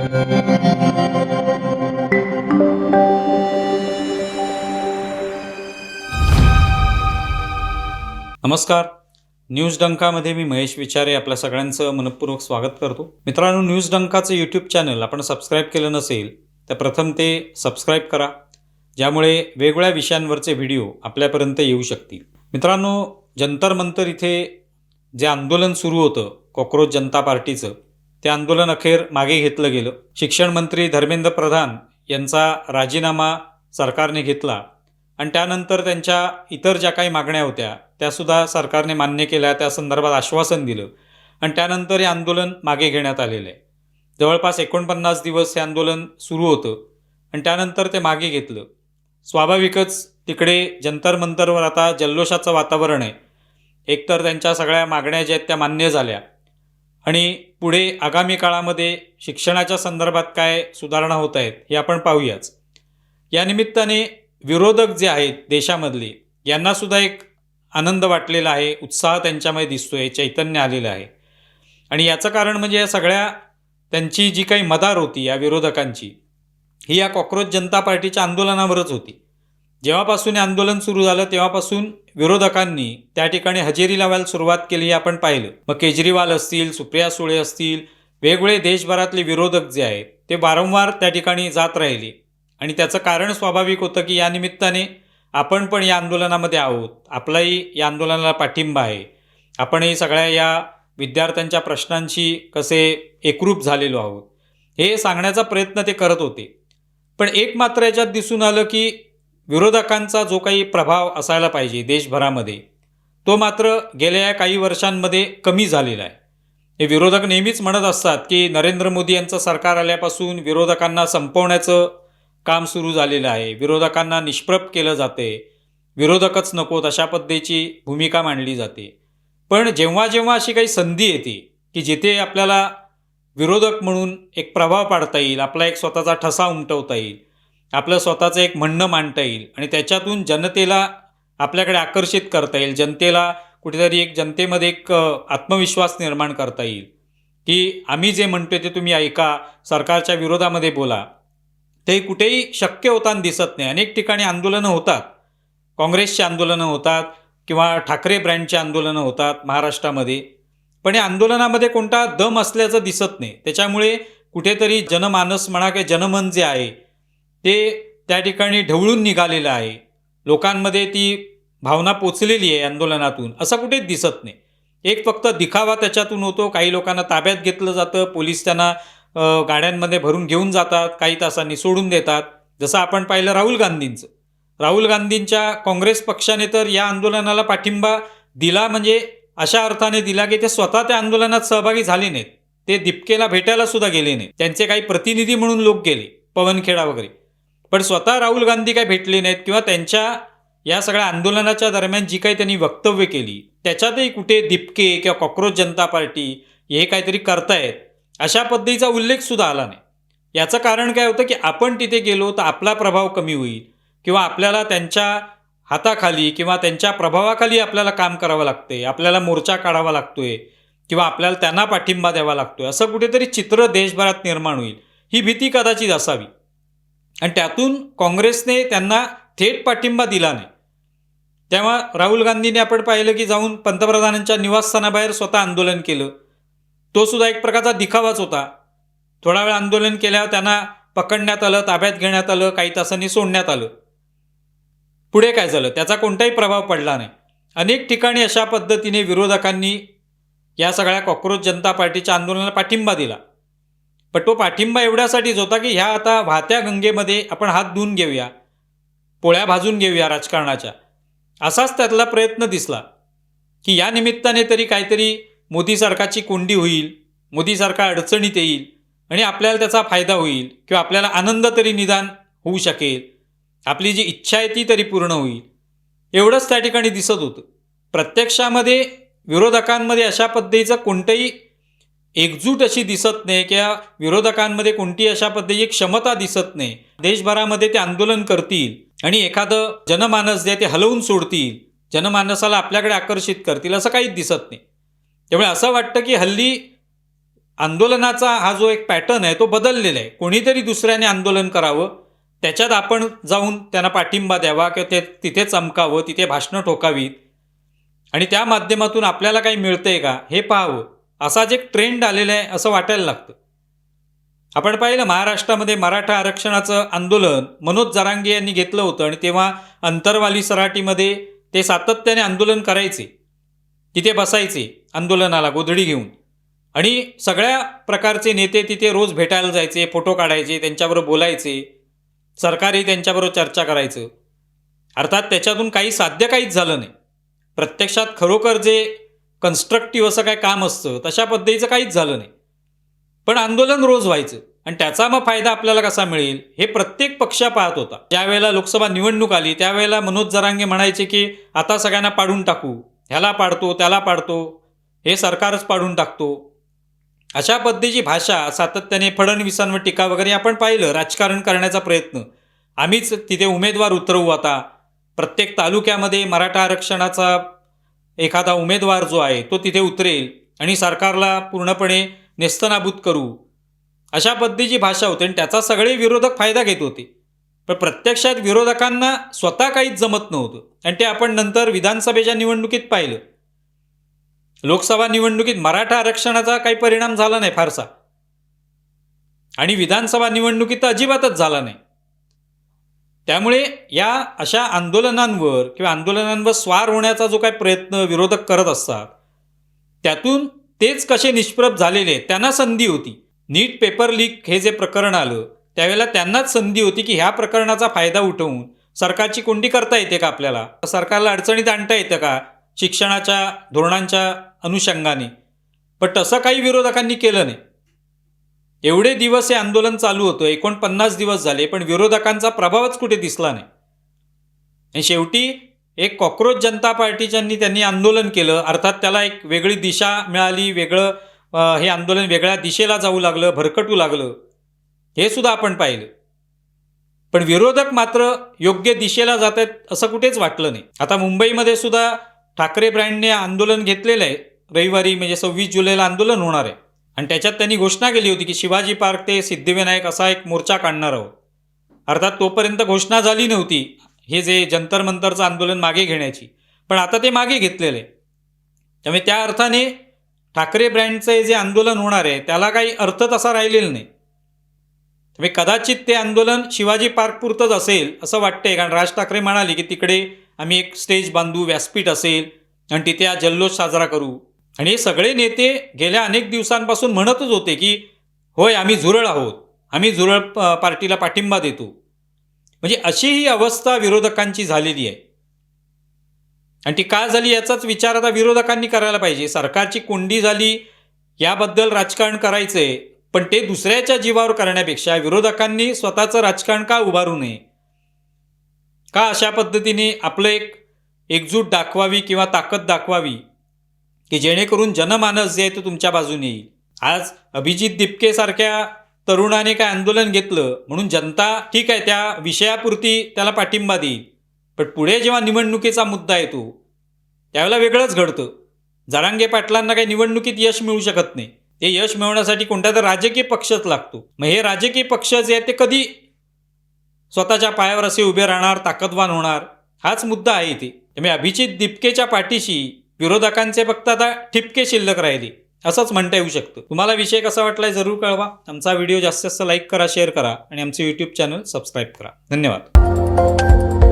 नमस्कार. न्यूज डंकामध्ये मी महेश विचारे आपल्या सगळ्यांचं मनपूर्वक स्वागत करतो. मित्रांनो, न्यूज डंकाचं यूट्यूब चॅनल आपण सबस्क्राईब केलं नसेल तर प्रथम ते सबस्क्राईब करा, ज्यामुळे वेगवेगळ्या विषयांवरचे व्हिडिओ आपल्यापर्यंत येऊ शकतील. मित्रांनो, जंतर मंतर इथे जे आंदोलन सुरू होतं कॉक्रोच जनता पार्टीचं, ते आंदोलन अखेर मागे घेतलं गेलं. शिक्षण मंत्री धर्मेंद्र प्रधान यांचा राजीनामा सरकारने घेतला आणि त्यानंतर त्यांच्या इतर ज्या काही मागण्या होत्या त्यासुद्धा सरकारने मान्य केल्या, त्या संदर्भात आश्वासन दिलं आणि त्यानंतर हे आंदोलन मागे घेण्यात आलेलं आहे. जवळपास 49 दिवस हे आंदोलन सुरू होतं आणि त्यानंतर ते मागे घेतलं. स्वाभाविकच तिकडे जंतर मंतरवर आता जल्लोषाचं वातावरण आहे. एकतर त्यांच्या सगळ्या मागण्या ज्या आहेत त्या मान्य झाल्या आणि पुढे आगामी काळामध्ये शिक्षणाच्या संदर्भात काय सुधारणा होत आहेत हे आपण पाहूयाच. या निमित्ताने विरोधक जे आहेत देशामधले यांनासुद्धा एक आनंद वाटलेला आहे, उत्साह त्यांच्यामध्ये दिसतोय, चैतन्य आलेलं आहे. आणि याचं कारण म्हणजे या सगळ्या त्यांची जी काही मदार होती या विरोधकांची, ही या कॉक्रोच जनता पार्टीच्या आंदोलनावरच होती. जेव्हापासून हे आंदोलन सुरू झालं तेव्हापासून विरोधकांनी त्या ठिकाणी हजेरी लावायला सुरुवात केली हे आपण पाहिलं. मग केजरीवाल असतील, सुप्रिया सुळे असतील, वेगवेगळे देशभरातले विरोधक जे आहेत ते वारंवार त्या ठिकाणी जात राहिले. आणि त्याचं कारण स्वाभाविक होतं की या निमित्ताने आपण पण या आंदोलनामध्ये आहोत, आपलाही या आंदोलनाला पाठिंबा आहे, आपणही सगळ्या या विद्यार्थ्यांच्या प्रश्नांशी कसे एकरूप झालेलो आहोत हे सांगण्याचा प्रयत्न ते करत होते. पण एक मात्र याच्यात दिसून आलं की विरोधकांचा जो काही प्रभाव असायला पाहिजे देशभरामध्ये, तो मात्र गेल्या काही वर्षांमध्ये कमी झालेला आहे. हे विरोधक नेहमीच म्हणत असतात की नरेंद्र मोदी यांचं सरकार आल्यापासून विरोधकांना संपवण्याचं काम सुरू झालेलं आहे, विरोधकांना निष्प्रभ केलं जाते, विरोधकच नकोत अशा पद्धतीची भूमिका मांडली जाते. पण जेव्हा जेव्हा अशी काही संधी येते की जिथे आपल्याला विरोधक म्हणून एक प्रभाव पाडता येईल, आपला एक स्वतःचा ठसा उमटवता येईल, आपलं स्वतःचं एक म्हणणं मांडता येईल आणि त्याच्यातून जनतेला आपल्याकडे आकर्षित करता येईल, जनतेला कुठेतरी एक जनतेमध्ये एक आत्मविश्वास निर्माण करता येईल की आम्ही जे म्हणतोय ते तुम्ही ऐका, सरकारच्या विरोधामध्ये बोला, ते कुठेही शक्य होताना दिसत नाही. अनेक ठिकाणी आंदोलनं होतात, काँग्रेसची आंदोलनं होतात किंवा ठाकरे ब्रँडची आंदोलनं होतात महाराष्ट्रामध्ये, पण या आंदोलनामध्ये कोणता दम असल्याचं दिसत नाही. त्याच्यामुळे कुठेतरी जनमानस म्हणा की जनमन जे आहे ते त्या ठिकाणी ढवळून निघालेलं आहे, लोकांमध्ये ती भावना पोचलेली आहे आंदोलनातून, असं कुठेच दिसत नाही. एक फक्त दिखावा त्याच्यातून होतो. काही लोकांना ताब्यात घेतलं जातं, पोलीस त्यांना गाड्यांमध्ये भरून घेऊन जातात, काही तासांनी सोडून देतात. जसं आपण पाहिलं राहुल गांधींच्या काँग्रेस पक्षाने तर या आंदोलनाला पाठिंबा दिला, म्हणजे अशा अर्थाने दिला की ते स्वतः त्या आंदोलनात सहभागी झाले नाहीत, ते दीपकेला भेटायला सुद्धा गेले नाहीत. त्यांचे काही प्रतिनिधी म्हणून लोक गेले, पवनखेडा वगैरे, पण स्वतः राहुल गांधी काही भेटले नाहीत किंवा त्यांच्या या सगळ्या आंदोलनाच्या दरम्यान जी काही त्यांनी वक्तव्य केली त्याच्यातही कुठे दीपके किंवा कॉक्रोच जनता पार्टी हे काहीतरी करतायत अशा पद्धतीचा उल्लेख सुद्धा आला नाही. याचं कारण काय होतं की आपण तिथे गेलो तर आपला प्रभाव कमी होईल किंवा आपल्याला त्यांच्या हाताखाली किंवा त्यांच्या प्रभावाखाली आपल्याला काम करावं लागते, आपल्याला मोर्चा काढावा लागतोय किंवा आपल्याला त्यांना पाठिंबा द्यावा लागतोय, असं कुठेतरी चित्र देशभरात निर्माण होईल, ही भीती कदाचित असावी. आणि त्यातून काँग्रेसने त्यांना थेट पाठिंबा दिला नाही. तेव्हा राहुल गांधींनी आपण पाहिलं की जाऊन पंतप्रधानांच्या निवासस्थानाबाहेर स्वतः आंदोलन केलं. तो सुद्धा एक प्रकारचा दिखावाच होता. थोडा वेळ आंदोलन केल्यावर त्यांना पकडण्यात आलं, ताब्यात घेण्यात आलं, काही तासांनी सोडण्यात आलं. पुढे काय झालं त्याचा कोणताही प्रभाव पडला नाही. अनेक ठिकाणी अशा पद्धतीने विरोधकांनी या सगळ्या कॉक्रोच जनता पार्टीच्या आंदोलनाला पाठिंबा दिला, पण तो पाठिंबा एवढ्यासाठीच होता की ह्या आता वाहत्या गंगेमध्ये आपण हात धुवून घेऊया, पोळ्या भाजून घेऊया राजकारणाच्या, असाच त्यातला प्रयत्न दिसला की या निमित्ताने तरी काहीतरी मोदी सरकारची कोंडी होईल, मोदी सरकार अडचणीत येईल आणि आपल्याला त्याचा फायदा होईल किंवा आपल्याला आनंद तरी निदान होऊ शकेल, आपली जी इच्छा आहे ती तरी पूर्ण होईल, एवढंच त्या ठिकाणी दिसत होतं. प्रत्यक्षामध्ये विरोधकांमध्ये अशा पद्धतीचं कोणतंही एकजूट अशी दिसत नाही किंवा विरोधकांमध्ये कोणती अशा पद्धतीची क्षमता दिसत नाही. देशभरामध्ये ते आंदोलन करतील आणि एखादं जनमानस जे ते हलवून सोडतील, जनमानसाला आपल्याकडे आकर्षित करतील, असं काहीच दिसत नाही. त्यामुळे असं वाटतं की हल्ली आंदोलनाचा हा जो एक पॅटर्न आहे तो बदललेला आहे. कोणीतरी दुसऱ्याने आंदोलन करावं, त्याच्यात आपण जाऊन त्यांना पाठिंबा द्यावा किंवा ते तिथे चमकावं, तिथे भाषणं ठोकावीत आणि त्या माध्यमातून आपल्याला काही मिळतंय का हे पाहावं, असाच एक ट्रेंड आलेला आहे असं वाटायला लागतं. आपण पाहिलं महाराष्ट्रामध्ये मराठा आरक्षणाचं आंदोलन मनोज जरांगे यांनी घेतलं होतं आणि तेव्हा अंतरवाली सराटीमध्ये ते सातत्याने आंदोलन करायचे, तिथे बसायचे आंदोलनाला गोधडी घेऊन आणि सगळ्या प्रकारचे नेते तिथे रोज भेटायला जायचे, फोटो काढायचे, त्यांच्याबरोबर बोलायचे, सरकारही त्यांच्याबरोबर चर्चा करायचं. अर्थात त्याच्यातून काही साध्य काहीच झालं नाही. प्रत्यक्षात खरोखर जे कन्स्ट्रक्टिव्ह असं काय काम असतं तशा पद्धतीचं काहीच झालं नाही. पण आंदोलन रोज व्हायचं आणि त्याचा मग फायदा आपल्याला कसा मिळेल हे प्रत्येक पक्ष पाहत होता. ज्यावेळेला लोकसभा निवडणूक आली त्यावेळेला मनोज जरांगे म्हणायचे की आता सगळ्यांना पाडून टाकू, ह्याला पाडतो त्याला पाडतो, हे सरकारच पाडून टाकतो. अशा पद्धतीची भाषा सातत्याने फडणवीसांवर टीका वगैरे आपण पाहिलं. राजकारण करण्याचा प्रयत्न, आम्हीच तिथे उमेदवार उतरवू, आता प्रत्येक तालुक्यामध्ये मराठा आरक्षणाचा एखादा उमेदवार जो आहे तो तिथे उतरेल आणि सरकारला पूर्णपणे नेस्तनाबूत करू, अशा पद्धतीची भाषा होती आणि त्याचा सगळे विरोधक फायदा घेत होते. पण प्रत्यक्षात विरोधकांना स्वतः काहीच जमत नव्हतं आणि ते आपण नंतर विधानसभेच्या निवडणुकीत पाहिलं. लोकसभा निवडणुकीत मराठा आरक्षणाचा काही परिणाम झाला नाही फारसा आणि विधानसभा निवडणुकीत अजिबातच झाला नाही. त्यामुळे या अशा आंदोलनांवर किंवा आंदोलनांवर स्वार होण्याचा जो काही प्रयत्न विरोधक करत असतात त्यातून तेच कसे निष्प्रभ झालेले आहेत. त्यांना संधी होती. नीट पेपर लीक हे जे प्रकरण आलं त्यावेळेला त्यांनाच संधी होती की ह्या प्रकरणाचा फायदा उठवून सरकारची कोंडी करता येते का, आपल्याला सरकारला अडचणीत आणता येतं का शिक्षणाच्या धोरणांच्या अनुषंगाने. पण तसं काही विरोधकांनी केलं नाही. एवढे दिवस हे आंदोलन चालू होतं, 49 दिवस झाले, पण विरोधकांचा प्रभावच कुठे दिसला नाही. आणि शेवटी एक कॉक्रोच जनता पार्टीच्यांनी त्यांनी आंदोलन केलं. अर्थात त्याला एक वेगळी दिशा मिळाली, वेगळं हे आंदोलन वेगळ्या दिशेला जाऊ लागलं, भरकटू लागलं, हे सुद्धा आपण पाहिलं. पण विरोधक मात्र योग्य दिशेला जात आहेत असं कुठेच वाटलं नाही. आता मुंबईमध्ये सुद्धा ठाकरे ब्रँडने आंदोलन घेतलेलं आहे. रविवारी म्हणजे 26 जुलैला आंदोलन होणार आहे आणि त्याच्यात त्यांनी घोषणा केली होती की शिवाजी पार्क ते सिद्धिविनायक असा एक मोर्चा काढणार आहोत. अर्थात तोपर्यंत घोषणा झाली नव्हती हे जे जंतर मंतरचं आंदोलन मागे घेण्याची, पण आता ते मागे घेतलेलं आहे. त्यामुळे त्या अर्थाने ठाकरे ब्रँडचं जे आंदोलन होणार आहे त्याला काही अर्थ तसा राहिलेला नाही. त्यामुळे कदाचित ते आंदोलन शिवाजी पार्क पुरतंच असेल असं वाटतंय, कारण राज ठाकरे म्हणाले की तिकडे आम्ही एक स्टेज बांधू, व्यासपीठ असेल आणि तिथे हा जल्लोष साजरा करू. आणि हे सगळे नेते गेल्या अनेक दिवसांपासून म्हणतच होते की होय आम्ही झुरळ आहोत, आम्ही झुरळ पार्टीला पाठिंबा देतो. म्हणजे अशी ही अवस्था विरोधकांची झालेली आहे आणि ती का झाली याचाच विचार आता विरोधकांनी करायला पाहिजे. सरकारची कोंडी झाली याबद्दल राजकारण करायचंय, पण ते दुसऱ्याच्या जीवावर करण्यापेक्षा विरोधकांनी स्वतःचं राजकारण का उभारू नये, का अशा पद्धतीने आपलं एक एकजूट दाखवावी किंवा ताकद दाखवावी की जेणेकरून जनमानस जे आहे तो तुमच्या बाजूने येईल. आज अभिजित दिपके सारख्या तरुणाने काय आंदोलन घेतलं म्हणून जनता ठीक आहे त्या विषयापुरती त्याला पाठिंबा देईल, पण पुढे जेव्हा निवडणुकीचा मुद्दा येतो त्यावेळेला वेगळंच घडतं. जरांगे पाटलांना काही निवडणुकीत यश मिळू शकत नाही. ते यश मिळवण्यासाठी कोणत्या तर राजकीय पक्षच लागतो. मग हे राजकीय पक्ष जे आहेत ते कधी स्वतःच्या पायावर असे उभे राहणार, ताकदवान होणार, हाच मुद्दा आहे इथे. त्यामुळे अभिजित दिपकेच्या पाठीशी विरोधकांचे फक्त आता ठिपके शिल्लक राहिले असंच म्हणता येऊ शकतं. तुम्हाला विषय कसा वाटलाय जरूर कळवा. आमचा व्हिडिओ जास्तीत जास्त लाईक करा, शेअर करा आणि आमचे यूट्यूब चॅनल सबस्क्राईब करा. धन्यवाद.